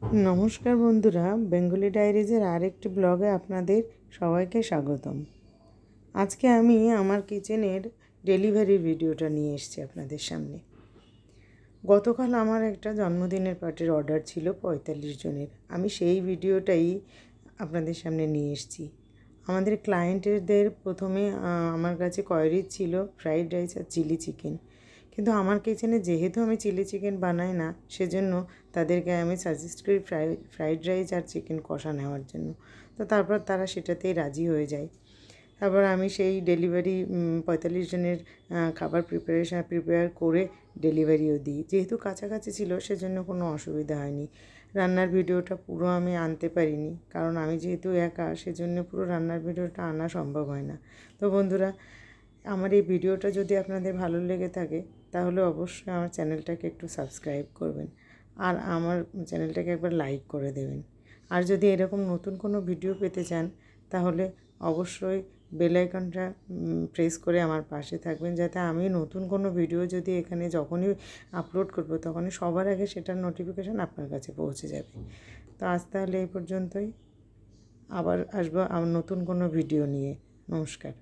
नमस्कार बंधुरा बेंगली डायरिजर आरेकटी ब्लगे आपनादेर सबाइके स्वागतम। आज के आमी आमार किचेनेर डेलिभारिर भिडियोटा निये एसेछि आपनादेर सामने। गतकाल आमार एकटा जन्मदिनेर पार्टिर अर्डार छिलो 45 जनेर। आमी सेई भिडियोटाई आपनादेर सामने निये एसेछि। आमादेर क्लायेंटदेर प्रथमे आमार काछे कोयरिज छिलो फ्राइड राइस और चिली चिकेन, किन्तु आमार किचेने जेहेतु आमी चिली चिकेन बानाई ना सेजन्य तादेरके आमी साजेस्ट करी फ्राइड राइस और चिकेन कषा नेওয়ার জন্য। तो तारपर तारा सेटातेই राजी हये যায়। তারপর আমি সেই ডেলিভারি 45 জনের খাবার প্রিপেয়ার করে ডেলিভারিও দিই। যেহেতু কাছাকাছি ছিল সেজন্য কোনো অসুবিধা হয়নি। রান্নার ভিডিওটা পুরো আমি আনতে পারিনি, কারণ আমি যেহেতু একা সেজন্য পুরো রান্নার ভিডিওটা আনা সম্ভব হয় না। তো বন্ধুরা, আমার এই ভিডিওটা যদি আপনাদের ভালো লেগে থাকে তাহলে অবশ্যই আমার চ্যানেলটাকে একটু সাবস্ক্রাইব করবেন আর আমার চ্যানেলটাকে একবার লাইক করে দেবেন। আর যদি এরকম নতুন কোনো ভিডিও পেতে চান তাহলে অবশ্যই বেল আইকনটা প্রেস করে আমার পাশে থাকবেন, যাতে আমি নতুন কোনো ভিডিও যদি এখানে যখনই আপলোড করব তখনই সবার আগে সেটার নোটিফিকেশান আপনার কাছে পৌঁছে যাবে। তো আজ তাহলে এই পর্যন্তই, আবার আসবো নতুন কোনো ভিডিও নিয়ে। নমস্কার।